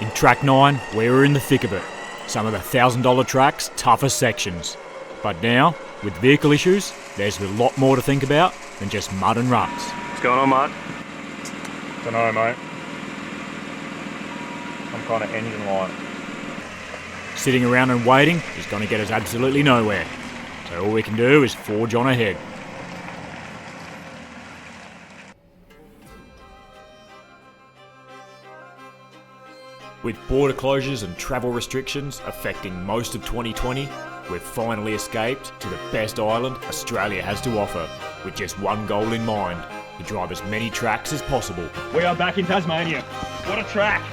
In Track 9, we were in the thick of it. Some of the $1,000 track's toughest sections. But now, with vehicle issues, there's a lot more to think about than just mud and ruts. What's going on, mate? Dunno, mate. Some kind of engine light. Sitting around and waiting is going to get us absolutely nowhere. So all we can do is forge on ahead. With border closures and travel restrictions affecting most of 2020, we've finally escaped to the best island Australia has to offer, with just one goal in mind: to drive as many tracks as possible. We are back in Tasmania. What a track!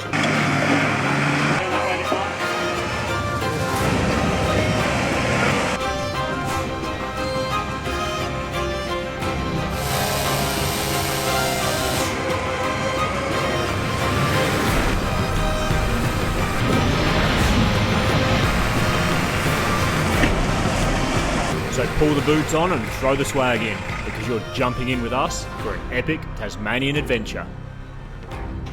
So pull the boots on and throw the swag in, because you're jumping in with us for an epic Tasmanian adventure.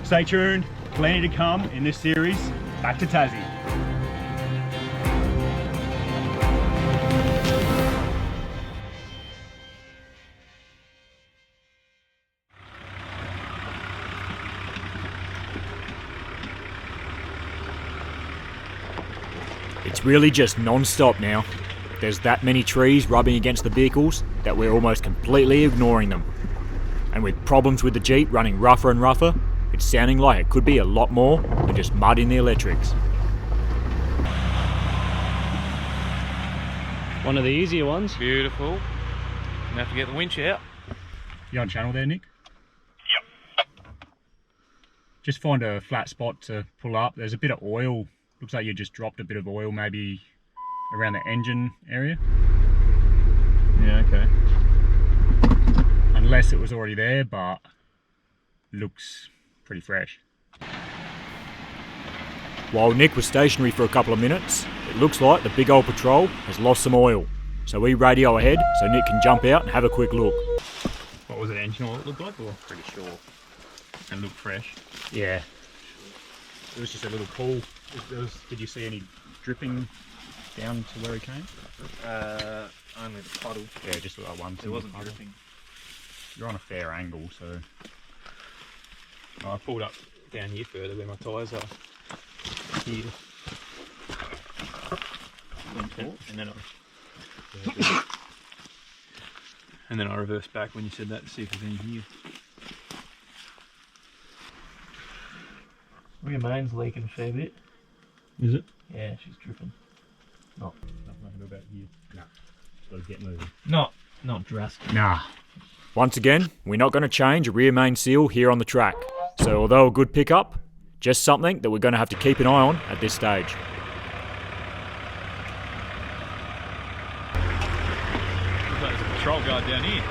Stay tuned, plenty to come in this series. Back to Tassie. It's really just non-stop now. There's that many trees rubbing against the vehicles that we're almost completely ignoring them. And with problems with the Jeep running rougher and rougher, it's sounding like it could be a lot more than just mud in the electrics. One of the easier ones. Beautiful. You have to get the winch out. You on channel there, Nick? Yep. Just find a flat spot to pull up. There's a bit of oil. Looks like you just dropped a bit of oil maybe around the engine area. Yeah, okay. Unless it was already there, but looks pretty fresh. While Nick was stationary for a couple of minutes, it looks like the big old patrol has lost some oil. So we radio ahead so Nick can jump out and have a quick look. What was it, engine oil it looked like? Or? Pretty sure. It looked fresh. Yeah. It was just a little pool. Did you see any dripping down to where he came? Only the puddle. Yeah, just like one. It wasn't dripping. You're on a fair angle, so. I pulled up down here further where my tyres are. Here. And then I reversed back when you said that to see if there's any here. Rear main's leaking a fair bit. Is it? Yeah, she's dripping. Nothing I can do about here. No. Just gotta get moving. Not drastic. Nah. Once again, we're not going to change a rear main seal here on the track. So although a good pickup, just something that we're going to have to keep an eye on at this stage. Looks like there's a patrol guard down here.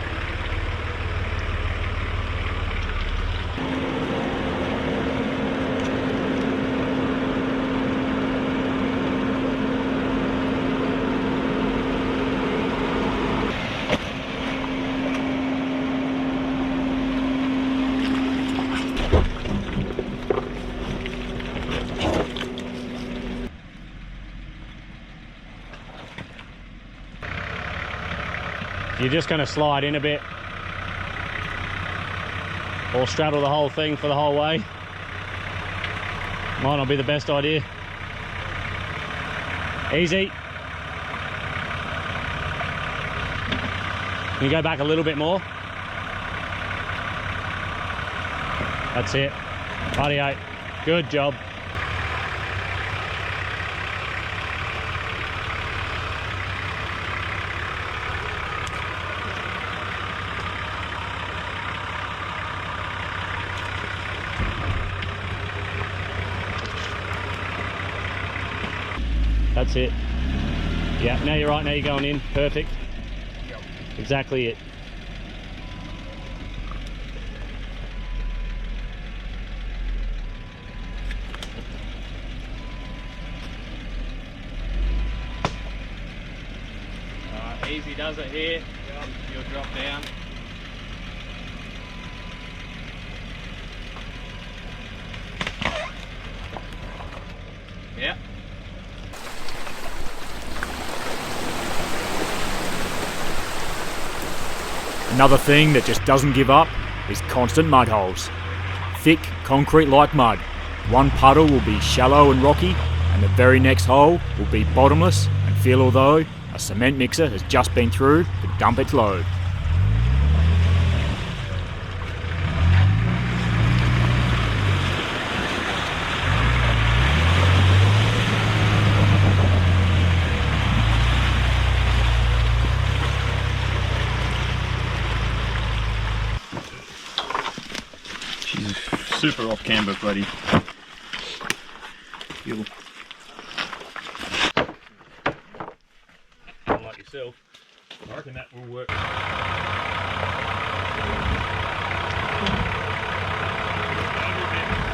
You're just going to slide in a bit, or straddle the whole thing for the whole way. Might not be the best idea. Easy. Can you go back a little bit more? That's it. 88. Good job. That's it. Yeah, now you're right, now you're going in. Perfect. Yep. Exactly it. Easy does it here. Yep. You'll drop down. Another thing that just doesn't give up is constant mud holes. Thick, concrete-like mud. One puddle will be shallow and rocky, and the very next hole will be bottomless and feel as though a cement mixer has just been through to dump its load. She's super off camber, buddy. You'll Like yourself. I reckon that will work.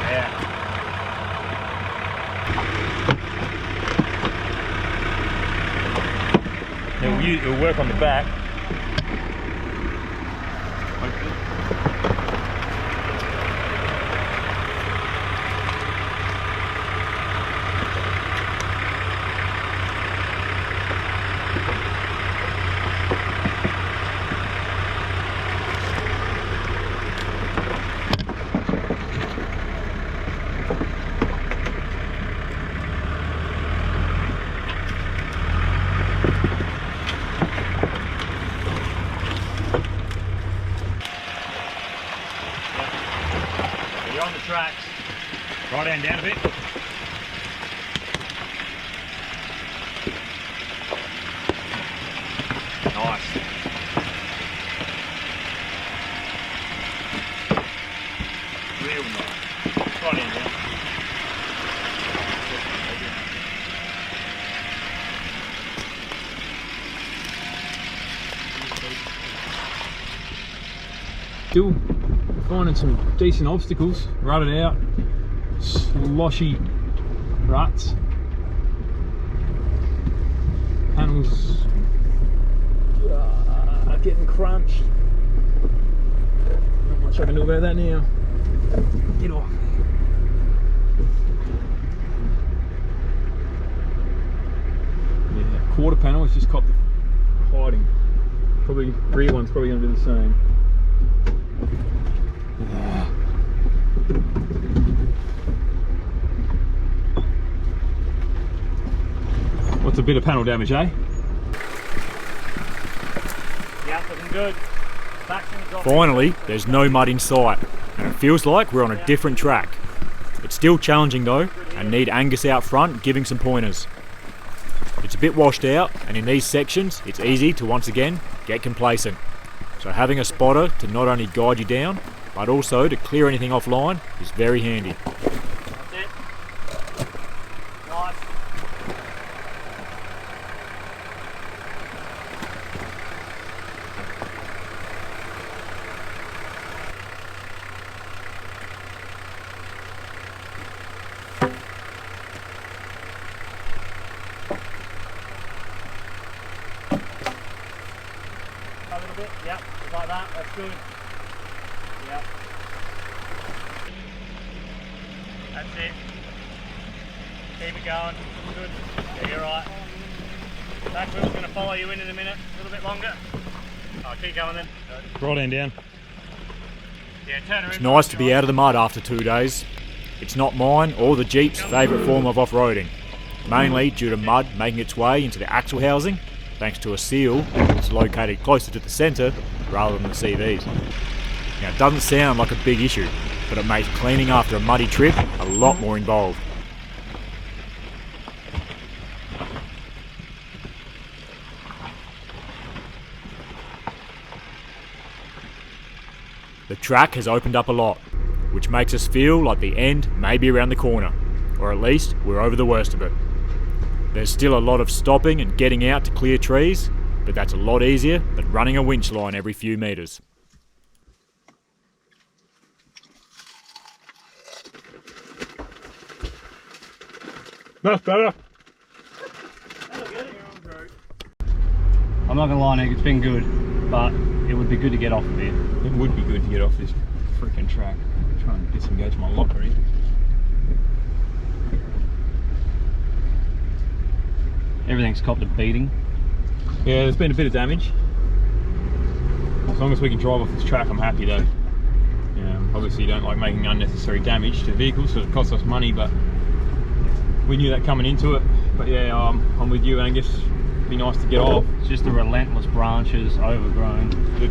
Yeah. It'll work on the back. You're on the tracks. Right hand down a bit. Nice. Real nice. Right hand down. Still finding some decent obstacles, rutted out, sloshy ruts. Panels getting crunched. Not much I can do about that now. Get off. Yeah, quarter panel has just copped the hiding. Probably rear one's probably going to do the same. What's a bit of panel damage, eh? Yeah, looking good. Finally, there's no mud in sight, and it feels like we're on a different track. It's still challenging though, and need Angus out front giving some pointers. It's a bit washed out, and in these sections, it's easy to once again get complacent. So having a spotter to not only guide you down, but also to clear anything offline is very handy. That's it. Nice. A little bit, yep, just like that, that's good. Yep. That's it. Keep it going. Good. Yeah, you're right. Back wheel's going to follow you in a minute. A little bit longer. Oh, keep going then. Right hand down. Yeah, turn her in. It's nice to be out of the mud after 2 days. It's not mine or the Jeep's favourite form of off-roading, mainly due to mud making its way into the axle housing, thanks to a seal that's located closer to the centre rather than the CVs. Now it doesn't sound like a big issue, but it makes cleaning after a muddy trip a lot more involved. The track has opened up a lot, which makes us feel like the end may be around the corner, or at least we're over the worst of it. There's still a lot of stopping and getting out to clear trees, but that's a lot easier than running a winch line every few metres. That's better. I'm not gonna lie, Nick, it's been good, but it would be good to get off a bit. It would be good to get off this freaking track. Try and disengage my locker in. Everything's copped a beating. Yeah, there's been a bit of damage. As long as we can drive off this track, I'm happy though. Obviously you don't like making unnecessary damage to vehicles, so it costs us money, but we knew that coming into it. But yeah, I'm with you, Angus. It'd be nice to get off. It's just the relentless branches, overgrown. The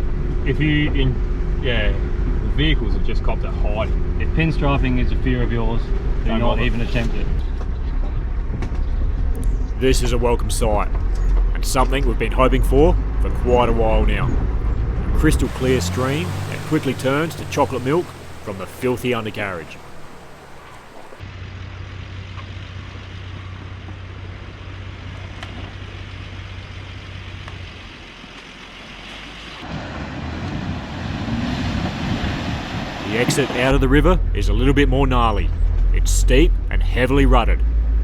vehicles have just copped that height. If pinstriping is a fear of yours, do Don't not bother. even attempt it. This is a welcome sight, and something we've been hoping for quite a while now. A crystal clear stream that quickly turns to chocolate milk from the filthy undercarriage. The exit out of the river is a little bit more gnarly. It's steep and heavily rutted.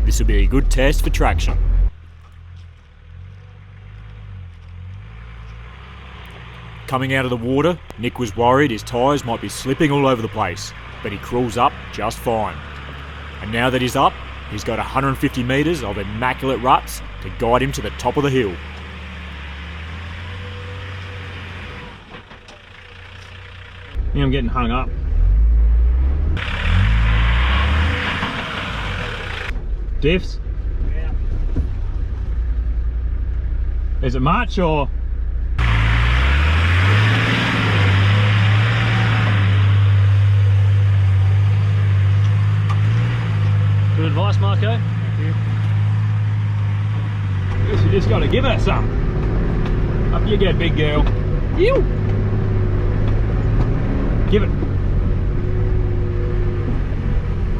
This will be a good test for traction. Coming out of the water, Nick was worried his tyres might be slipping all over the place, but he crawls up just fine. And now that he's up, he's got 150 metres of immaculate ruts to guide him to the top of the hill. I think I'm getting hung up. Diffs? Yeah. Is it much or? Good advice, Marco. I guess you just gotta give her some. Up you get, big girl. You. Give it.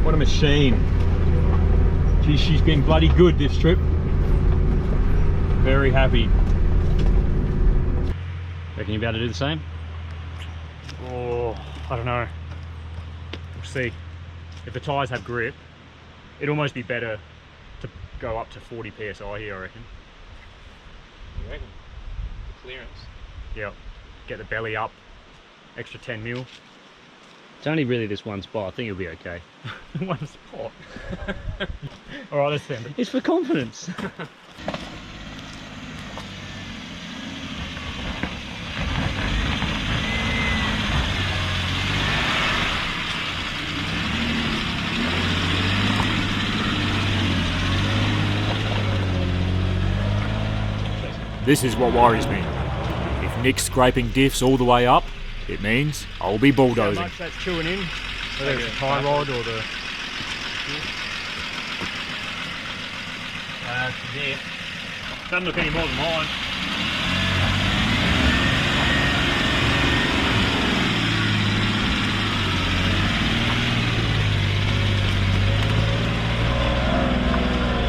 What a machine. She's been bloody good this trip. Very happy. Reckon you'll be able to do the same? Oh, I don't know. We'll see. If the tyres have grip, it'd almost be better to go up to 40 psi here, I reckon. You reckon? The clearance. Yep. Get the belly up, extra 10 mil. It's only really this one spot. I think you'll be okay. One spot. Alright, let's send it. It's for confidence. This is what worries me. If Nick's scraping diffs all the way up, it means I'll be How bulldozing. much that's chewing in, whether it's the tie rod or the... Yeah. Doesn't look any more than mine.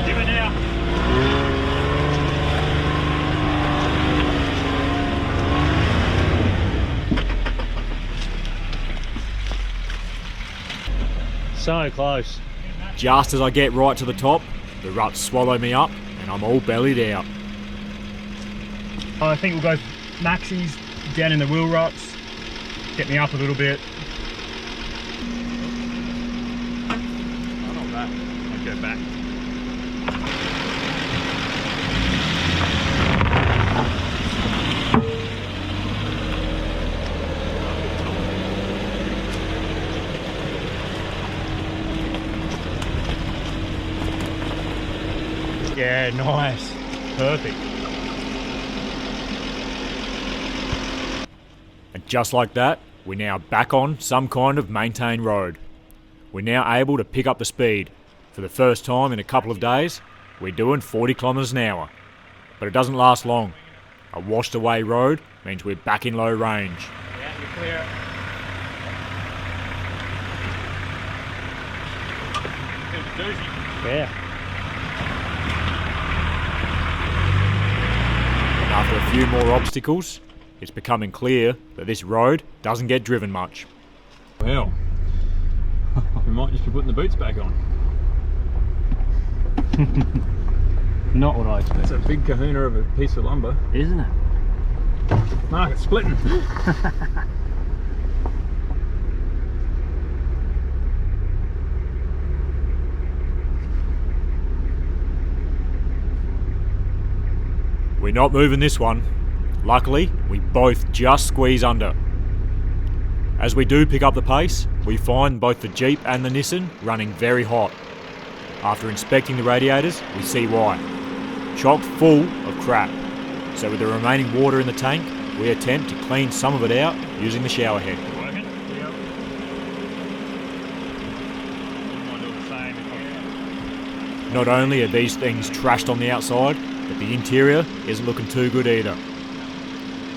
Give it now. So close. Just as I get right to the top, the ruts swallow me up and I'm all bellied out. I think we'll go maxis down in the wheel ruts, get me up a little bit. Oh, not bad. I'll go back. Yeah, nice. Perfect. And just like that, we're now back on some kind of maintained road. We're now able to pick up the speed. For the first time in a couple of days, we're doing 40 kilometres an hour. But it doesn't last long. A washed away road means we're back in low range. Yeah, you're clear. Yeah. And after a few more obstacles, it's becoming clear that this road doesn't get driven much. Well, we might just be putting the boots back on. Not what I expected. That's a big kahuna of a piece of lumber. Isn't it? Mark, it's splitting. We're not moving this one. Luckily, we both just squeeze under. As we do pick up the pace, we find both the Jeep and the Nissan running very hot. After inspecting the radiators, we see why. Chock full of crap. So with the remaining water in the tank, we attempt to clean some of it out using the shower head. Not only are these things trashed on the outside, but the interior isn't looking too good either.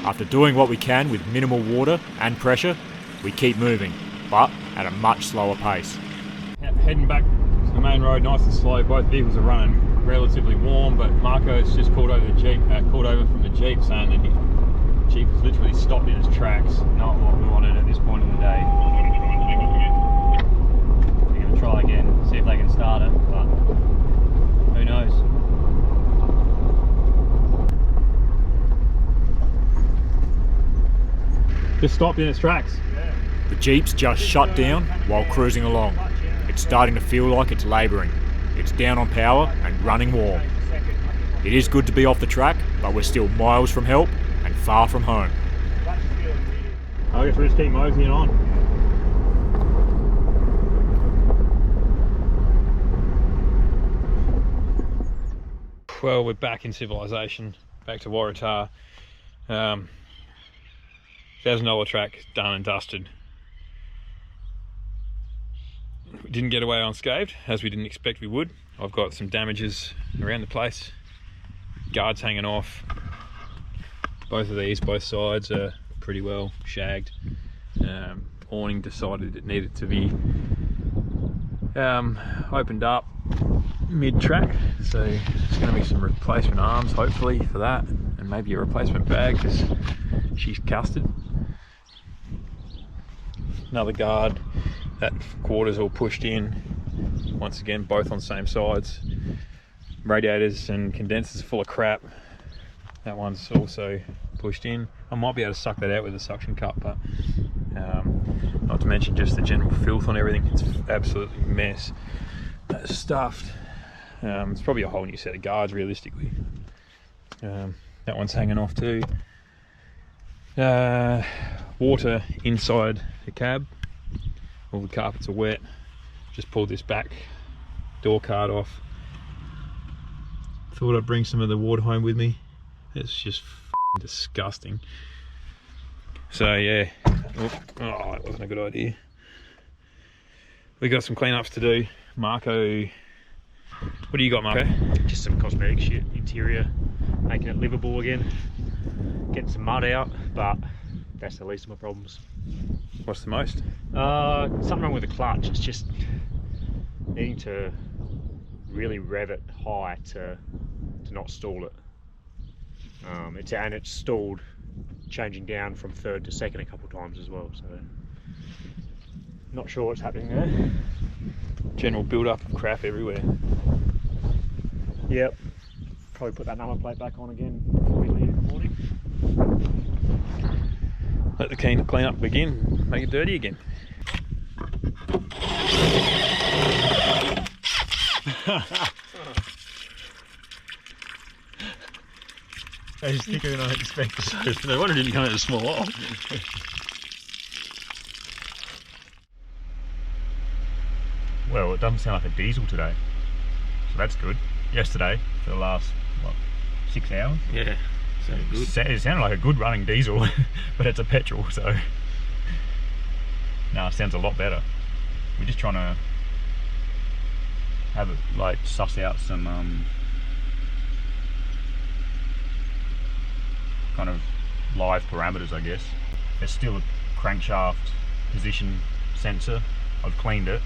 After doing what we can with minimal water and pressure, we keep moving, but at a much slower pace. Heading back to the main road nice and slow. Both vehicles are running relatively warm, but Marco's just called over from the Jeep saying that the Jeep has literally stopped in its tracks. Not what we wanted at this point in the day. They're going to try again, see if they can start it, but who knows. Just stopped in its tracks. The Jeep's just shut down while cruising along. It's starting to feel like it's labouring. It's down on power and running warm. It is good to be off the track, but we're still miles from help and far from home. I guess we'll just keep moseying on. Well, we're back in civilization, back to Waratah. $1,000 track done and dusted. We didn't get away unscathed, as we didn't expect we would. I've got some damages around the place. Guards hanging off. Both sides are pretty well shagged. Awning decided it needed to be opened up mid-track, so there's going to be some replacement arms hopefully for that, and maybe a replacement bag because she's custard. Another guard, that quarter's all pushed in, once again both on the same sides. Radiators and condensers full of crap. That one's also pushed in. I might be able to suck that out with a suction cup, but not to mention just the general filth on everything. It's absolutely a mess. That's stuffed. It's probably a whole new set of guards realistically. That one's hanging off too. Water inside the cab. All the carpets are wet. Just pulled this back door card off. Thought I'd bring some of the water home with me. It's just disgusting. So yeah, oh, that wasn't a good idea. We got some cleanups to do. Marco, what do you got, Marco? Just some cosmetic shit, interior, making it livable again, getting some mud out, but that's the least of my problems. What's the most? Something wrong with the clutch. It's just needing to really rev it high to not stall it. It's stalled changing down from third to second a couple of times as well, so not sure what's happening there. General build up of crap everywhere. Yep, probably put that number plate back on again before we leave in the morning. Let the clean up begin, make it dirty again. That is thicker than I expected. No wonder it didn't come out as small. Well, it doesn't sound like a diesel today, so that's good. Yesterday, for the last, what, 6 hours? Yeah, sounded good. It sounded like a good running diesel, but it's a petrol, so... No, it sounds a lot better. We're just trying to have it, like, suss out some kind of live parameters, I guess. There's still a crankshaft position sensor. I've cleaned it,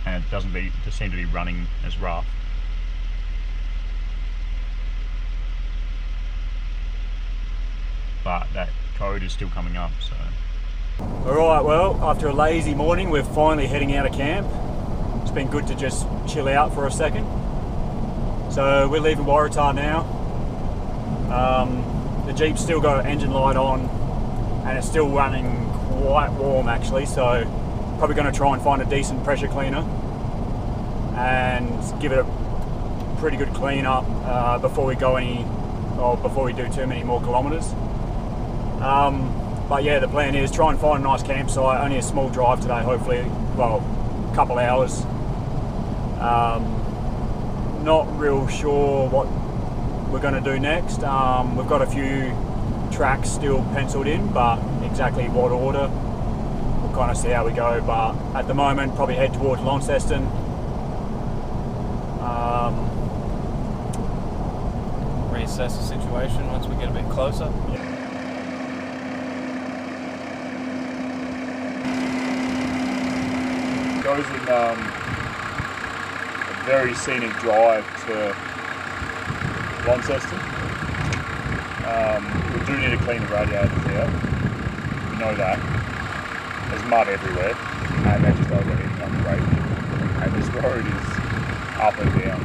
and it doesn't seem to be running as rough. But that code is still coming up, so. Alright, well, after a lazy morning, we're finally heading out of camp. It's been good to just chill out for a second. So we're leaving Waratah now. The Jeep's still got an engine light on, and it's still running quite warm actually, so probably going to try and find a decent pressure cleaner and give it a pretty good clean up before we go any or before we do too many more kilometres. But yeah, the plan is try and find a nice campsite. Only a small drive today, hopefully. Well, a couple hours. Not real sure what we're going to do next. We've got a few tracks still penciled in, but exactly what order, we'll kind of see how we go. But at the moment, probably head towards Launceston. Reassess the situation once we get a bit closer. Goes in a very scenic drive to Launceston. We do need to clean the radiators out. We know that. There's mud everywhere, and they're just overheating like crazy. And this road is up and down.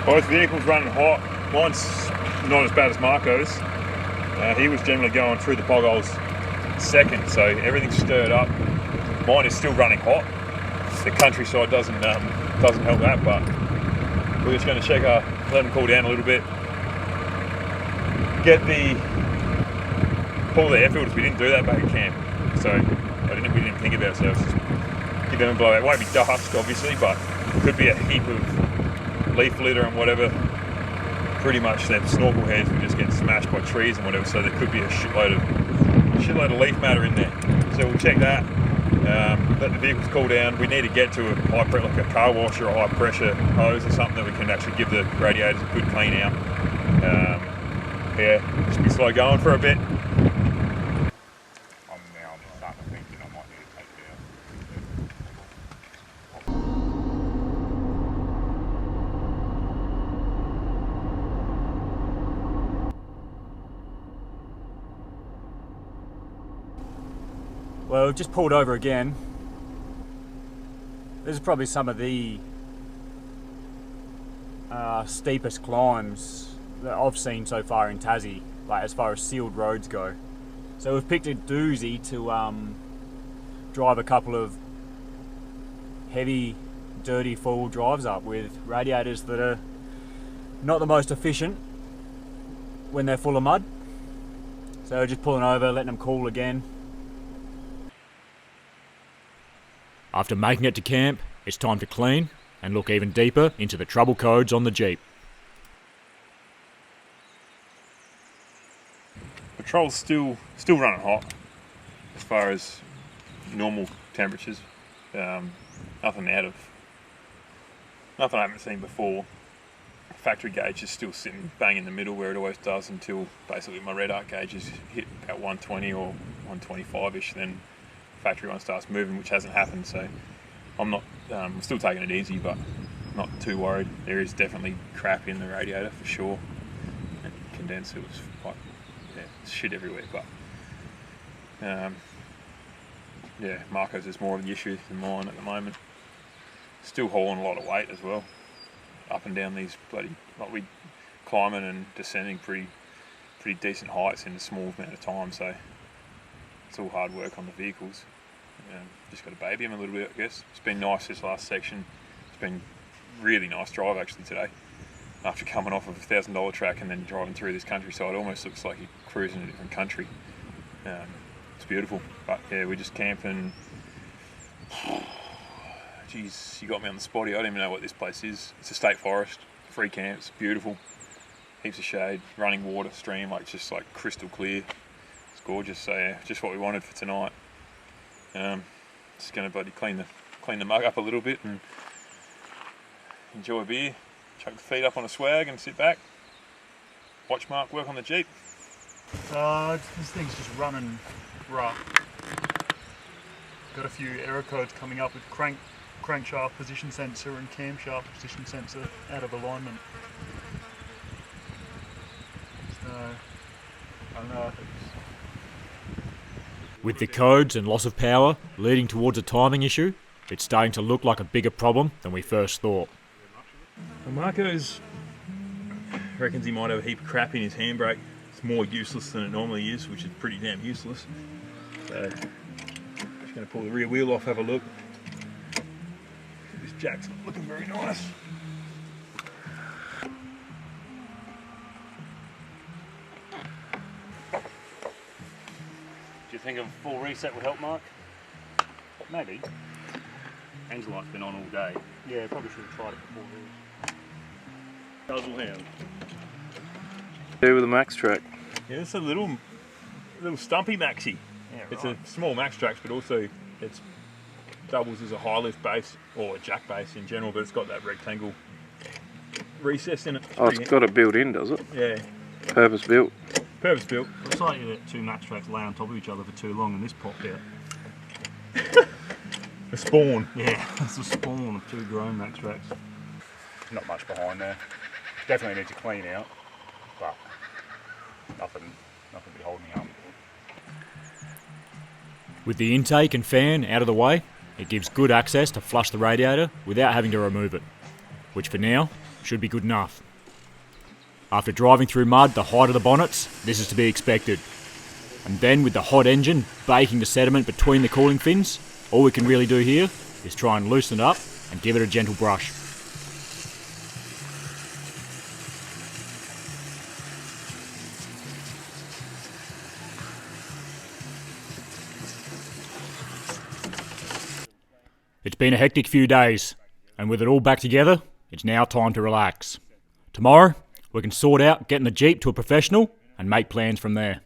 Both vehicles running hot. Mine's not as bad as Marco's. He was generally going through the potholes second, so everything's stirred up. Mine is still running hot. The countryside doesn't help that, but we're just going to check let them cool down a little bit. Pull the air filters. We didn't do that back at camp, so we didn't think about it. So just give them a blowout. It won't be dust, obviously, but it could be a heap of leaf litter and whatever. Pretty much that snorkel heads will just get smashed by trees and whatever. So there could be a shitload of leaf matter in there. So we'll check that. Let the vehicles cool down. We need to get to a like a car wash or a high pressure hose or something that we can actually give the radiators a good clean out. Yeah, just be slow going for a bit. I'm starting to think that I might need to take it out. Well, we've just pulled over again. This is probably some of the steepest climbs that I've seen so far in Tassie, like as far as sealed roads go. So we've picked a doozy to drive a couple of heavy, dirty four-wheel drives up with radiators that are not the most efficient when they're full of mud. So just pulling over, letting them cool again. After making it to camp, it's time to clean and look even deeper into the trouble codes on the Jeep. Patrol's still running hot as far as normal temperatures. Nothing I haven't seen before. Factory gauge is still sitting bang in the middle where it always does until basically my red arc gauge is hit about 120 or 125ish. Then factory one starts moving, which hasn't happened. So I'm still taking it easy, but not too worried. There is definitely crap in the radiator for sure. And condenser was quite shit everywhere, but yeah, Marco's is more of the issue than mine at the moment. Still hauling a lot of weight as well, up and down these we climbing and descending pretty decent heights in a small amount of time, so it's all hard work on the vehicles. Just got to baby them a little bit, I guess. It's been nice this last section. It's been really nice drive actually today. After coming off of a $1,000 track and then driving through this countryside, it almost looks like you're cruising a different country. It's beautiful, but yeah, we're just camping. Jeez, you got me on the spotty. I don't even know what this place is. It's a state forest, free camps, beautiful, heaps of shade, running water, stream, like just like crystal clear. It's gorgeous. So yeah, just what we wanted for tonight. Just gonna bloody clean the mug up a little bit and enjoy a beer. Chuck the feet up on a swag and sit back. Watch Mark work on the Jeep. This thing's just running rough. Got a few error codes coming up with crankshaft position sensor and camshaft position sensor out of alignment. So, I don't know if it's... With the codes and loss of power leading towards a timing issue, it's starting to look like a bigger problem than we first thought. Well, Marco's reckons he might have a heap of crap in his handbrake. It's more useless than it normally is, which is pretty damn useless. So, just going to pull the rear wheel off, have a look. This jack's not looking very nice. think a full reset will help, Mark? Maybe. Engine light's been on all day. Yeah, probably should have tried it before this. Guzzle hand. Do with a max track. Yeah, it's a little stumpy maxi. Yeah, right. It's a small max track, but also it's doubles as a high lift base or a jack base in general, but it's got that rectangle recess in it. Oh, it's got a built in, does it? Yeah, Purpose built. purpose built. Looks like you let two max tracks lay on top of each other for too long and this popped out. A spawn. Yeah, that's a spawn of two grown max tracks. Not much behind there. Definitely need to clean out, but nothing to be holding me up. With the intake and fan out of the way, it gives good access to flush the radiator without having to remove it, which for now should be good enough. After driving through mud the height of the bonnets, this is to be expected. And then with the hot engine baking the sediment between the cooling fins, all we can really do here is try and loosen it up and give it a gentle brush. It's been a hectic few days, and with it all back together, it's now time to relax. Tomorrow, we can sort out getting the Jeep to a professional and make plans from there.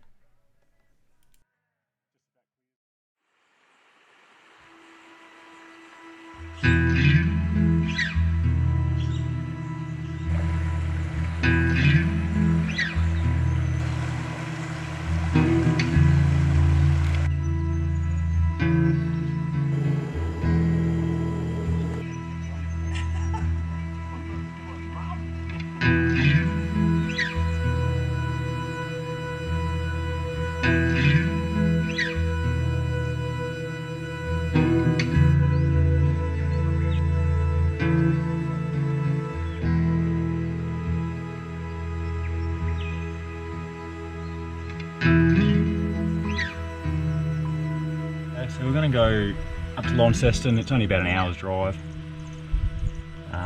So we're going to go up to Launceston. It's only about an hour's drive.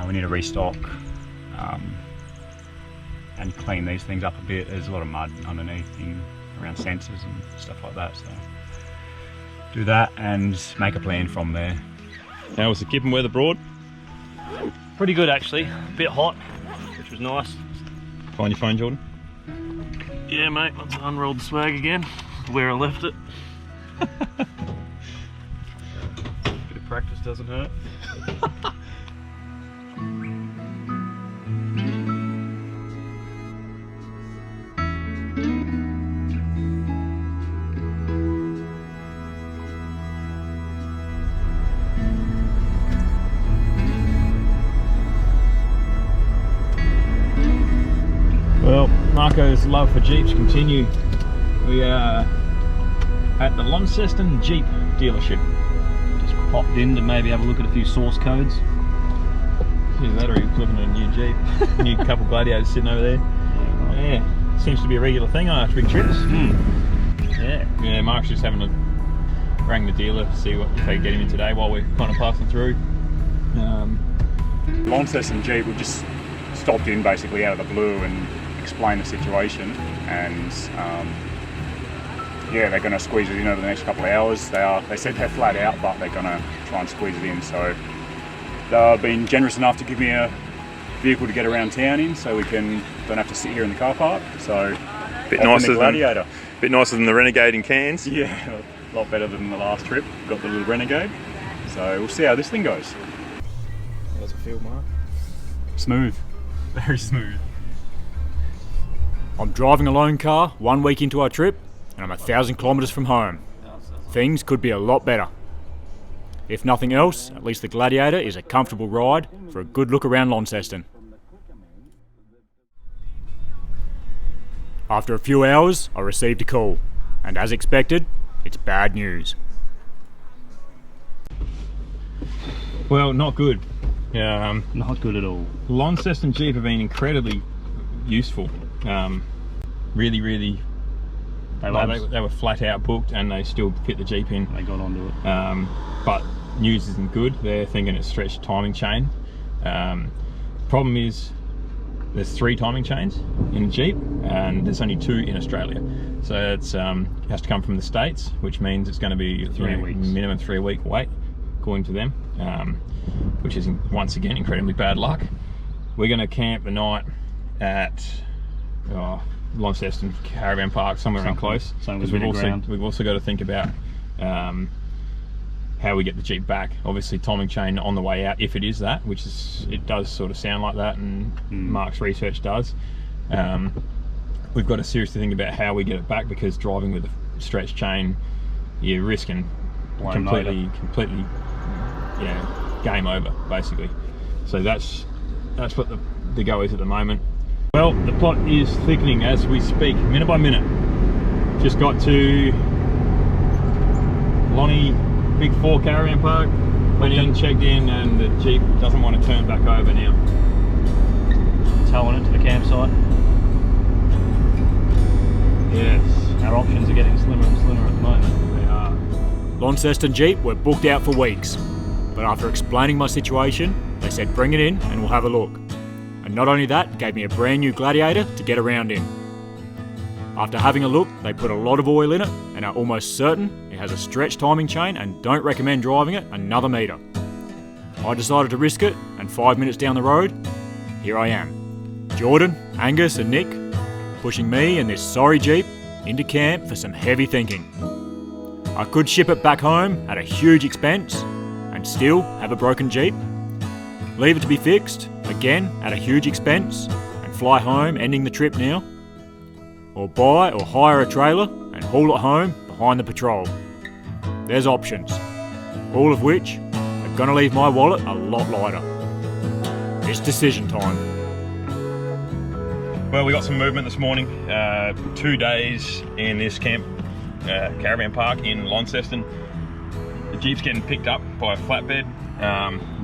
We need to restock and clean these things up a bit. There's a lot of mud underneath around sensors and stuff like that. So do that and make a plan from there. How was the Kip and Weather Broad? Pretty good actually, a bit hot, which was nice. Find your phone, Jordan. Yeah mate, let's unroll the swag again, where I left it. Bit of practice doesn't hurt. Well, Marco's love for Jeeps continue. We are at the Launceston Jeep dealership. Just popped in to maybe have a look at a few source codes. See that, or he was looking at a new Jeep. New couple Gladiators sitting over there. Yeah, seems to be a regular thing on our big trips. Yeah, Mark's just having rang the dealer to see if they could get him in today while we're kind of passing through. Launceston Jeep, we just stopped in basically out of the blue and explained the situation, and yeah, they're going to squeeze it in over the next couple of hours. They said they're flat out, but they're going to try and squeeze it in. So they've been generous enough to give me a vehicle to get around town in, so we don't have to sit here in the car park. So Bit nicer than the Renegade in Cairns. Yeah, a lot better than the last trip. Got the little Renegade. So we'll see how this thing goes. How does it feel, Mark? Smooth, very smooth. I'm driving a lone car 1 week into our trip, and I'm 1,000 kilometres from home. Things could be a lot better. If nothing else, at least the Gladiator is a comfortable ride for a good look around Launceston. After a few hours, I received a call, and as expected, it's bad news. Well, not good. Not good at all. Launceston Jeep have been incredibly useful. Really, they were flat out booked, and they still fit the Jeep in. They got onto it. But news isn't good. They're thinking it's stretched timing chain. Problem is, there's 3 timing chains in the Jeep, and there's only 2 in Australia. So it's has to come from the States, which means it's going to be 3 weeks. Minimum 3 week wait, according to them, which is once again incredibly bad luck. We're going to camp the night at Launceston Caravan Park, somewhere around close, because we've also got to think about how we get the Jeep back. Obviously timing chain on the way out, if it is that, which is, it does sort of sound like that, and Mark's research does. We've got to seriously think about how we get it back, because driving with a stretched chain, you're risking completely, game over basically. So that's what the go is at the moment. Well, the plot is thickening as we speak, minute by minute. Just got to Lonnie Big 4 Caravan Park, went in, checked in, and the Jeep doesn't want to turn back over now. Towing it to the campsite. Yes. Our options are getting slimmer and slimmer at the moment. They are. Launceston Jeep were booked out for weeks, but after explaining my situation, they said bring it in and we'll have a look. And not only that, gave me a brand new Gladiator to get around in. After having a look, they put a lot of oil in it and are almost certain it has a stretched timing chain and don't recommend driving it another metre. I decided to risk it, and 5 minutes down the road, here I am. Jordan, Angus and Nick pushing me and this sorry Jeep into camp for some heavy thinking. I could ship it back home at a huge expense and still have a broken Jeep, leave it to be fixed, again at a huge expense, and fly home ending the trip now, or buy or hire a trailer and haul it home behind the patrol. There's options, all of which are going to leave my wallet a lot lighter. It's decision time. Well, we got some movement this morning. 2 days in this camp, caravan park in Launceston. The Jeep's getting picked up by a flatbed,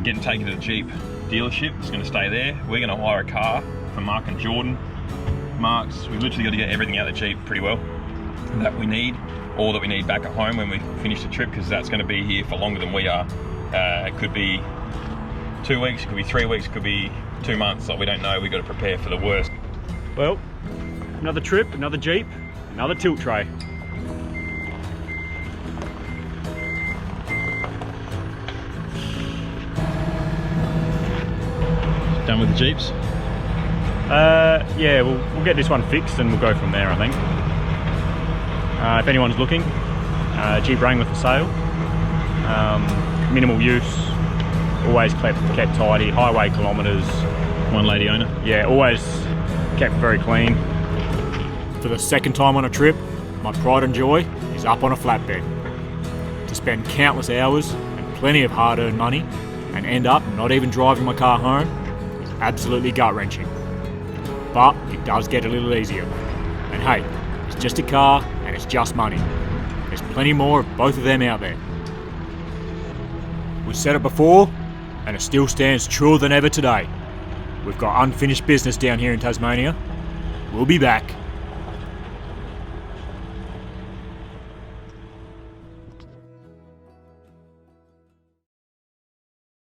getting taken to the Jeep dealership. It's going to stay there. We're going to hire a car for Mark and Jordan. We've literally got to get everything out of the Jeep pretty well that we need, or that we need back at home when we finish the trip, because that's going to be here for longer than we are. It could be 2 weeks, it could be 3 weeks, it could be 2 months. Like, we don't know. We've got to prepare for the worst. Well, another trip, another Jeep, another tilt tray. Done with the Jeeps? Yeah, we'll get this one fixed and we'll go from there, I think. If anyone's looking, Jeep Wrangler for sale. Minimal use, always kept tidy, highway kilometres. One lady owner? Yeah, always kept very clean. For the second time on a trip, my pride and joy is up on a flatbed. To spend countless hours and plenty of hard-earned money and end up not even driving my car home is absolutely gut-wrenching. But it does get a little easier. And hey, it's just a car and it's just money. There's plenty more of both of them out there. We said it before, and it still stands truer than ever today. We've got unfinished business down here in Tasmania. We'll be back.